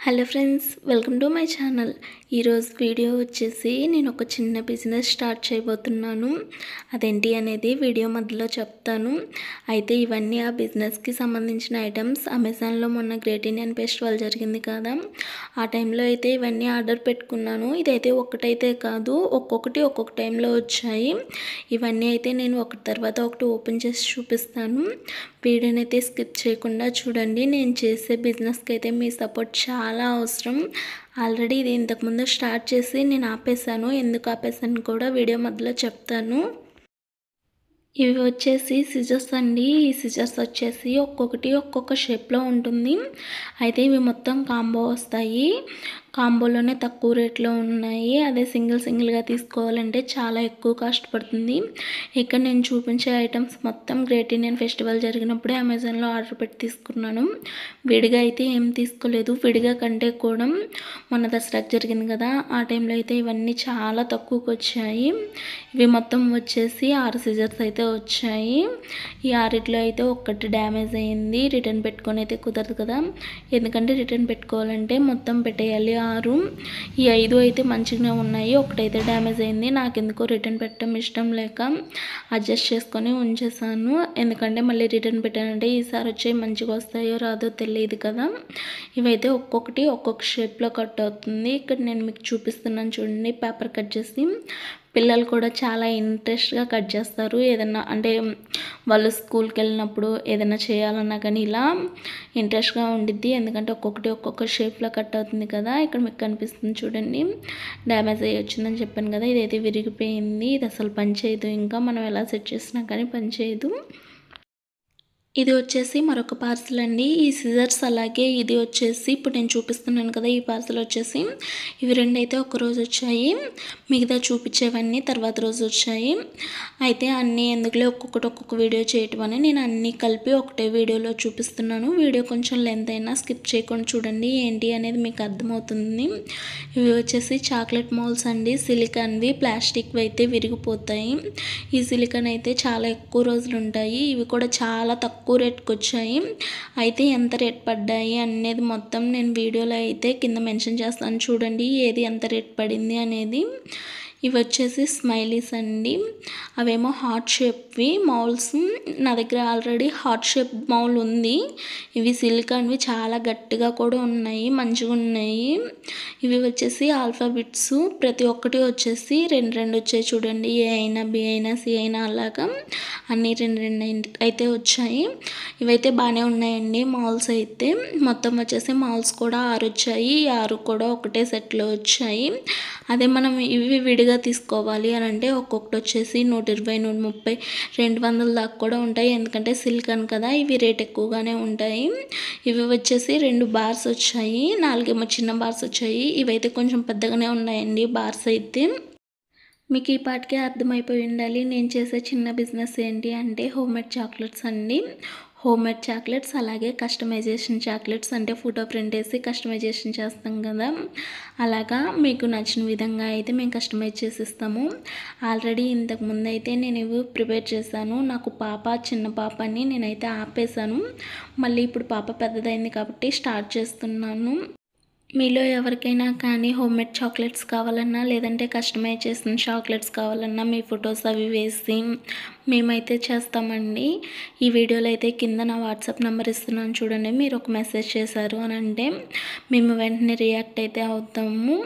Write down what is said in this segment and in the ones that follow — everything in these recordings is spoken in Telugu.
Hello friends, welcome to my channel. ఈరోజు వీడియో వచ్చేసి నేను ఒక చిన్న బిజినెస్ స్టార్ట్ చేయబోతున్నాను. అదేంటి అనేది వీడియో మధ్యలో చెప్తాను. అయితే ఇవన్నీ ఆ బిజినెస్కి సంబంధించిన ఐటమ్స్ అమెజాన్లో మొన్న గ్రేట్ ఇండియన్ ఫెస్టివల్ జరిగింది కదా, ఆ టైంలో అయితే ఇవన్నీ ఆర్డర్ పెట్టుకున్నాను. ఇదైతే ఒక్కటైతే కాదు, ఒక్కొక్క టైంలో వచ్చాయి. ఇవన్నీ అయితే నేను ఒకటి తర్వాత ఒకటి ఓపెన్ చేసి చూపిస్తాను. వీడియోని అయితే స్కిప్ చేయకుండా చూడండి. నేను చేసే బిజినెస్కి అయితే మీ సపోర్ట్ చాలా అవసరం. ఆల్రెడీ ఇది ఇంతకుముందు స్టార్ట్ చేసి నేను ఆపేసాను. ఎందుకు ఆపేసాను కూడా వీడియో మధ్యలో చెప్తాను. ఇవి వచ్చేసి సిజర్స్ అండి. ఈ సిజర్స్ వచ్చేసి ఒక్కొక్కటి ఒక్కొక్క షేప్లో ఉంటుంది. అయితే ఇవి మొత్తం కాంబో వస్తాయి. కాంబోలోనే తక్కువ రేట్లో ఉన్నాయి. అదే సింగిల్గా తీసుకోవాలంటే చాలా ఎక్కువ కాస్ట్ పడుతుంది. ఇక్కడ నేను చూపించే ఐటమ్స్ మొత్తం గ్రేట్ ఇండియన్ ఫెస్టివల్ జరిగినప్పుడే అమెజాన్లో ఆర్డర్ పెట్టి తీసుకున్నాను. విడిగా అయితే ఏం తీసుకోలేదు. విడిగా కంటే కూడా మొన్న దసరాకి జరిగింది కదా, ఆ టైంలో అయితే ఇవన్నీ చాలా తక్కువకి వచ్చాయి. ఇవి మొత్తం వచ్చేసి 6 సిజర్స్ అయితే వచ్చాయి. ఈ 6లో అయితే ఒక్కటి డ్యామేజ్ అయ్యింది. రిటర్న్ పెట్టుకొని అయితే కుదరదు కదా, ఎందుకంటే రిటర్న్ పెట్టుకోవాలంటే మొత్తం పెట్టేయాలి 6. ఈ 5 అయితే మంచిగానే ఉన్నాయి. ఒకటైతే డ్యామేజ్ అయింది. నాకెందుకో రిటర్న్ పెట్టడం ఇష్టం లేక అడ్జస్ట్ చేసుకొని ఉంచేసాను. ఎందుకంటే మళ్ళీ రిటర్న్ పెట్టానంటే ఈసారి వచ్చి మంచిగా వస్తాయో రాదో తెలియదు కదా. ఇవైతే ఒక్కొక్కటి ఒక్కొక్క షేప్లో కట్ అవుతుంది. ఇక్కడ నేను మీకు చూపిస్తున్నాను చూడండి, పేపర్ కట్ చేసి. పిల్లలు కూడా చాలా ఇంట్రెస్ట్గా కట్ చేస్తారు. ఏదన్నా అంటే వాళ్ళు స్కూల్కి వెళ్ళినప్పుడు ఏదైనా చేయాలన్నా కానీ ఇలా ఇంట్రెస్ట్గా ఉండిద్ది. ఎందుకంటే ఒక్కొక్కటి ఒక్కొక్క షేప్లో కట్ అవుతుంది కదా. ఇక్కడ మీకు కనిపిస్తుంది చూడండి, డ్యామేజ్ అయ్యి వచ్చిందని చెప్పాను కదా. ఇదైతే విరిగిపోయింది. ఇది అసలు పని చేయదు. ఇంకా మనం ఎలా సెట్ చేసినా కానీ పని చేయదు. ఇది వచ్చేసి మరొక పార్సల్ అండి. ఈ సిజర్స్ అలాగే ఇది వచ్చేసి ఇప్పుడు నేను చూపిస్తున్నాను కదా, ఈ పార్సల్ వచ్చేసి ఇవి రెండు అయితే ఒకరోజు వచ్చాయి. మిగతా చూపించేవన్నీ తర్వాత రోజు వచ్చాయి. అయితే అన్నీ ఎందుకులే ఒక్కొక్కటి ఒక్కొక్క వీడియో చేయటం అని నేను అన్నీ కలిపి ఒకటే వీడియోలో చూపిస్తున్నాను. వీడియో కొంచెం లెంత్ అయినా స్కిప్ చేయకుండా చూడండి, ఏంటి అనేది మీకు అర్థమవుతుంది. ఇవి వచ్చేసి చాక్లెట్ మౌల్స్ అండి. సిలికాన్వి, ప్లాస్టిక్వి అయితే విరిగిపోతాయి. ఈ సిలికాన్ అయితే చాలా ఎక్కువ రోజులు ఉంటాయి. ఇవి కూడా చాలా తక్కువ రేట్కి వచ్చాయి. అయితే ఎంత రేట్ పడ్డాయి అనేది మొత్తం నేను వీడియోలో అయితే కింద మెన్షన్ చేస్తాను చూడండి, ఏది ఎంత రేట్ పడింది అనేది. ఇవి వచ్చేసి స్మైలీస్ అండి. అవేమో హార్ట్ షేప్వి మౌల్స్. నా దగ్గర ఆల్రెడీ హార్ట్ షేప్ మౌల్ ఉంది. ఇవి సిలికాన్వి, చాలా గట్టిగా కూడా ఉన్నాయి, మంచిగా ఉన్నాయి. ఇవి వచ్చేసి ఆల్ఫాబెట్స్. ప్రతి ఒక్కటి వచ్చేసి రెండు రెండు వచ్చాయి చూడండి, ఏ అయినా బి అయినా సి అయినా అలాగా అన్నీ రెండు రెండు అయితే వచ్చాయి. ఇవైతే బాగానే ఉన్నాయండి మాల్స్ అయితే. మొత్తం వచ్చేసి మాల్స్ కూడా 6 వచ్చాయి. 6 కూడా ఒకటే సెట్లో వచ్చాయి. అదే మనం ఇవి విడిగా తీసుకోవాలి అని అంటే ఒక్కొక్కటి వచ్చేసి 120, 130, 200 దాకా కూడా ఉంటాయి. ఎందుకంటే సిలికాన్ కదా, ఇవి రేట్ ఎక్కువగానే ఉంటాయి. ఇవి వచ్చేసి 2 బార్స్ వచ్చాయి, 4 ఏమో చిన్న బార్స్ వచ్చాయి. ఇవైతే కొంచెం పెద్దగానే ఉన్నాయండి బార్స్ అయితే. మీకు ఈ పాటికే అర్థమైపోయి ఉండాలి నేను చేసే చిన్న బిజినెస్ ఏంటి అంటే హోమ్మేడ్ చాక్లెట్స్ అండి. హోమ్మేడ్ చాక్లెట్స్, అలాగే కస్టమైజేషన్ చాక్లెట్స్, అంటే ఫోటో ప్రింట్ వేసి కస్టమైజేషన్ చేస్తాం కదా, అలాగా మీకు నచ్చిన విధంగా అయితే మేము కస్టమైజ్ చేసి ఇస్తాము. ఆల్రెడీ ఇంతకుముందు అయితే నేను ఇవి ప్రిపేర్ చేశాను. నాకు చిన్న పాపని నేనైతే ఆపేశాను. మళ్ళీ ఇప్పుడు పాప పెద్దదైంది కాబట్టి స్టార్ట్ చేస్తున్నాను. మీలో ఎవరికైనా కానీ హోమ్మేడ్ చాక్లెట్స్ కావాలన్నా, లేదంటే కస్టమైజ్ చేసిన చాక్లెట్స్ కావాలన్నా మీ ఫొటోస్ అవి వేసి మేమైతే చేస్తామండి. ఈ వీడియోలో అయితే కింద నా వాట్సాప్ నెంబర్ ఇస్తున్నాను చూడండి. మీరు ఒక మెసేజ్ చేశారు అని అంటే మేము వెంటనే రియాక్ట్ అయితే అవుతాము.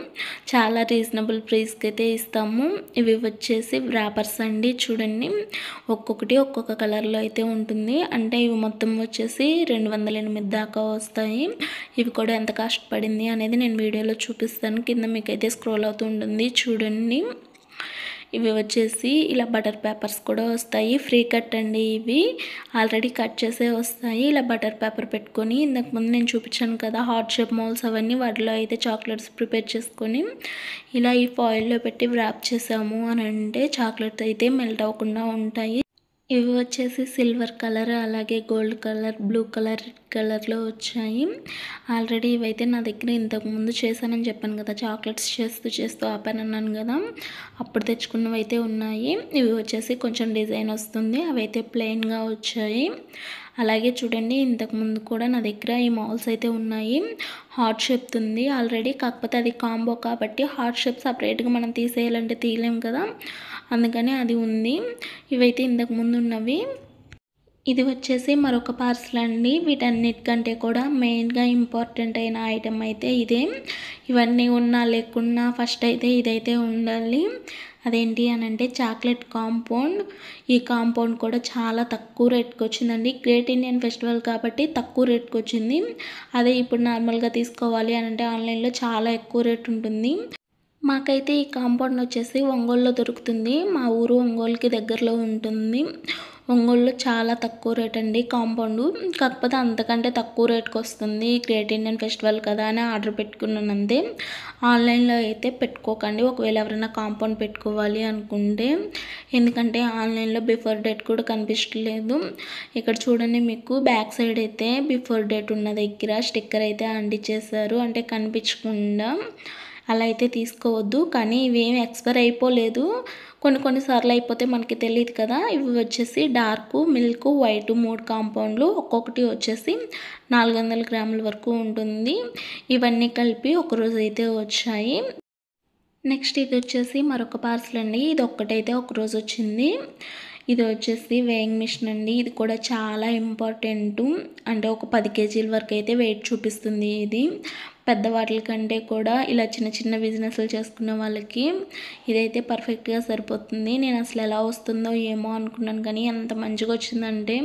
చాలా రీజనబుల్ ప్రైస్కి అయితే ఇస్తాము. ఇవి వచ్చేసి వ్రాపర్స్ అండి. చూడండి, ఒక్కొక్కటి ఒక్కొక్క కలర్లో అయితే ఉంటుంది. అంటే ఇవి మొత్తం వచ్చేసి 208 దాకా వస్తాయి. ఇవి కూడా ఎంత కాస్ట్ పడింది అనేది నేను వీడియోలో చూపిస్తాను. కింద మీకైతే స్క్రోల్ అవుతూ ఉంటుంది చూడండి. ఇవి వచ్చేసి ఇలా బటర్ పేపర్స్ కూడా వస్తాయి. ఫ్రీ కట్ అండి. ఇవి ఆల్రెడీ కట్ చేసే వస్తాయి. ఇలా బటర్ పేపర్ పెట్టుకొని, ఇంతకుముందు నేను చూపించాను కదా హార్ట్ షేప్ మౌల్స్, అవన్నీ వాటిలో అయితే చాక్లెట్స్ ప్రిపేర్ చేసుకొని ఇలా ఈ ఫాయిల్లో పెట్టి వ్రాప్ చేసాము అని అంటే చాక్లెట్స్ అయితే మెల్ట్ అవ్వకుండా ఉంటాయి. ఇవి వచ్చేసి సిల్వర్ కలర్, అలాగే gold colour, blue colour, red కలర్లో వచ్చాయి. ఆల్రెడీ ఇవైతే నా దగ్గర ఇంతకుముందు చేశానని చెప్పాను కదా, చాక్లెట్స్ చేస్తూ ఆపానన్నాను కదా, అప్పుడు తెచ్చుకున్నవి అయితే ఉన్నాయి. ఇవి వచ్చేసి కొంచెం డిజైన్ వస్తుంది. అవి అయితే ప్లెయిన్గా వచ్చాయి. అలాగే చూడండి ఇంతకుముందు కూడా నా దగ్గర ఈ మౌల్స్ అయితే ఉన్నాయి. హార్ట్ షేప్ ఉంది ఆల్రెడీ, కాకపోతే అది కాంబో కాబట్టి హార్ట్ షేప్ సపరేట్గా మనం తీసేయాలంటే తీయలేం కదా, అందుకని అది ఉంది. ఇవైతే ఇంతకుముందు ఉన్నవి. ఇది వచ్చేసి మరొక పార్సల్ అండి. వీటన్నిటికంటే కూడా మెయిన్గా ఇంపార్టెంట్ అయిన ఐటెం అయితే ఇదే. ఇవన్నీ ఉన్నా లేకున్నా ఫస్ట్ అయితే ఇదైతే ఉండాలి. అదేంటి అని అంటే చాక్లెట్ కాంపౌండ్. ఈ కాంపౌండ్ కూడా చాలా తక్కువ రేట్కి వచ్చిందండి. గ్రేట్ ఇండియన్ ఫెస్టివల్ కాబట్టి తక్కువ రేట్కి వచ్చింది. అదే ఇప్పుడు నార్మల్గా తీసుకోవాలి అని అంటే ఆన్లైన్లో చాలా ఎక్కువ రేట్ ఉంటుంది. మాకైతే ఈ కాంపౌండ్ వచ్చేసి ఒంగోలులో దొరుకుతుంది. మా ఊరు ఒంగోలుకి దగ్గరలో ఉంటుంది. ఒంగోలులో చాలా తక్కువ రేట్ అండి కాంపౌండ్, కాకపోతే అంతకంటే తక్కువ రేట్కి వస్తుంది. గ్రేట్ ఇండియన్ ఫెస్టివల్ కదా అని ఆర్డర్ పెట్టుకున్నాను అంతే. ఆన్లైన్లో అయితే పెట్టుకోకండి ఒకవేళ ఎవరైనా కాంపౌండ్ పెట్టుకోవాలి అనుకుంటే, ఎందుకంటే ఆన్లైన్లో బిఫోర్ డేట్ కూడా కనిపించలేదు. ఇక్కడ చూడండి మీకు బ్యాక్ సైడ్ అయితే బిఫోర్ డేట్ ఉన్న దగ్గర స్టిక్కర్ అయితే అంటించేశారు, అంటే కనిపించకుండా. అలా అయితే తీసుకోవద్దు. కానీ ఇవేమి ఎక్స్పైర్ అయిపోలేదు, కొన్నిసార్లు అయిపోతే మనకి తెలియదు కదా. ఇవి వచ్చేసి డార్క్, మిల్క్, వైట్ 3 కాంపౌండ్లు, ఒక్కొక్కటి వచ్చేసి 400 గ్రాముల వరకు ఉంటుంది. ఇవన్నీ కలిపి ఒకరోజు అయితే వచ్చాయి. నెక్స్ట్ ఇది వచ్చేసి మరొక పార్సల్ అండి. ఇది ఒక్కటైతే ఒకరోజు వచ్చింది. ఇది వచ్చేసి వేయింగ్ మిషన్ అండి. ఇది కూడా చాలా ఇంపార్టెంట్, అంటే ఒక 10 కేజీల వరకు అయితే వెయిట్ చూపిస్తుంది. ఇది పెద్దవాటి కంటే కూడా ఇలా చిన్న చిన్న బిజినెస్లు చేసుకునే వాళ్ళకి ఇదైతే పర్ఫెక్ట్గా సరిపోతుంది. నేను అసలు ఎలా వస్తుందో ఏమో అనుకున్నాను, కానీ ఎంత మంచిగా వచ్చిందంటే,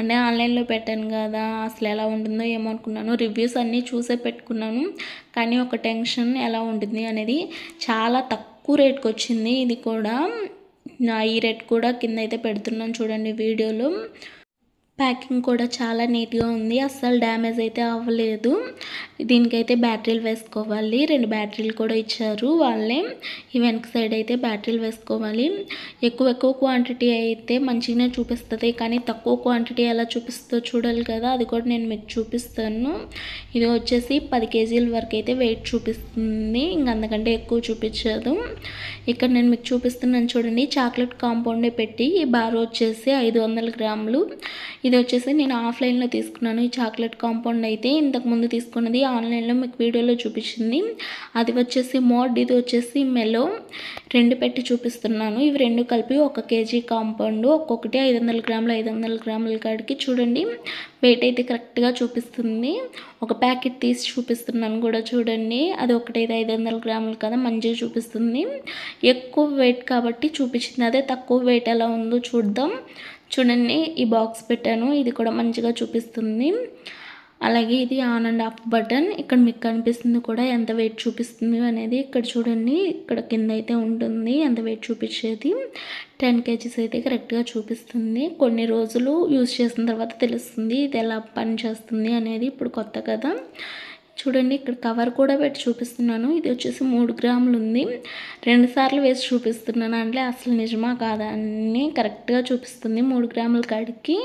అంటే ఆన్లైన్లో పెట్టాను కదా అసలు ఎలా ఉంటుందో ఏమో అనుకున్నాను. రివ్యూస్ అన్నీ చూసే పెట్టుకున్నాను, కానీ ఒక టెన్షన్ ఎలా ఉంటుంది అనేది. చాలా తక్కువ రేట్కి వచ్చింది. ఇది కూడా ఈ రేట్ కూడా కింద అయితే పెడుతున్నాను చూడండి వీడియోలో. ప్యాకింగ్ కూడా చాలా నీట్గా ఉంది, అస్సలు డ్యామేజ్ అయితే అవ్వలేదు. దీనికైతే బ్యాటరీలు వేసుకోవాలి. 2 బ్యాటరీలు కూడా ఇచ్చారు వాళ్ళే. ఈ వెనక సైడ్ అయితే బ్యాటరీలు వేసుకోవాలి. ఎక్కువ క్వాంటిటీ అయితే మంచిగానే చూపిస్తుంది, కానీ తక్కువ క్వాంటిటీ ఎలా చూపిస్తుందో చూడాలి కదా, అది కూడా నేను మీకు చూపిస్తాను. ఇది వచ్చేసి 10 కేజీల వరకు అయితే వెయిట్ చూపిస్తుంది, ఇంక అంతకంటే ఎక్కువ చూపించదు. ఇక్కడ నేను మీకు చూపిస్తున్నాను చూడండి, చాక్లెట్ కాంపౌండే పెట్టి ఈ బార్ వచ్చేసి 500 గ్రాములు. ఇది వచ్చేసి నేను ఆఫ్లైన్లో తీసుకున్నాను. ఈ చాక్లెట్ కాంపౌండ్ అయితే ఇంతకుముందు తీసుకున్నది ఆన్లైన్లో మీకు వీడియోలో చూపించింది, అది వచ్చేసి మోడ్, ఇది వచ్చేసి మెలో. 2 పెట్టి చూపిస్తున్నాను. ఇవి 2 కలిపి 1 కేజీ కాంపౌండ్, ఒక్కొక్కటి 500 గ్రాములు. 500 గ్రాముల కాడికి చూడండి వెయిట్ అయితే కరెక్ట్గా చూపిస్తుంది. ఒక ప్యాకెట్ తీసి చూపిస్తున్నాను కూడా చూడండి, అది ఒకటైతే 500 గ్రాములు కదా, మంచిగా చూపిస్తుంది. ఎక్కువ వెయిట్ కాబట్టి చూపించింది, అదే తక్కువ వెయిట్ ఎలా ఉందో చూద్దాం. చూడండి ఈ బాక్స్ పెట్టాను, ఇది కూడా మంచిగా చూపిస్తుంది. అలాగే ఇది ఆన్ అండ్ ఆఫ్ బటన్. ఇక్కడ మీకు కనిపిస్తుంది కూడా ఎంత వెయిట్ చూపిస్తుంది అనేది. ఇక్కడ చూడండి, ఇక్కడ కింద అయితే ఉంటుంది ఎంత వెయిట్ చూపించేది. 10 కేజీస్ అయితే కరెక్ట్గా చూపిస్తుంది. కొన్ని రోజులు యూజ్ చేసిన తర్వాత తెలుస్తుంది ఇది ఎలా పని చేస్తుంది అనేది. ఇప్పుడు కొత్త కదా. చూడండి ఇక్కడ కవర్ కూడా పెట్టి చూపిస్తున్నాను. ఇది వచ్చేసి 3 గ్రాములు ఉంది. 2 సార్లు వేసి చూపిస్తున్నాను, అంటే అసలు నిజమా కాదా అని కరెక్ట్గా చూపిస్తుంది. 3 గ్రాముల కాడికి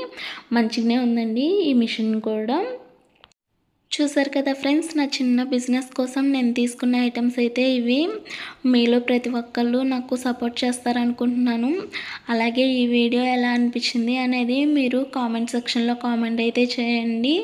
మంచిగానే ఉందండి ఈ మిషన్ కూడా. చూసారు కదా ఫ్రెండ్స్, నా చిన్న బిజినెస్ కోసం నేను తీసుకున్న ఐటమ్స్ అయితే ఇవి. మీలో ప్రతి ఒక్కళ్ళు నాకు సపోర్ట్ చేస్తారనుకుంటున్నాను. అలాగే ఈ వీడియో ఎలా అనిపించింది అనేది మీరు కామెంట్ సెక్షన్లో కామెంట్ అయితే చేయండి.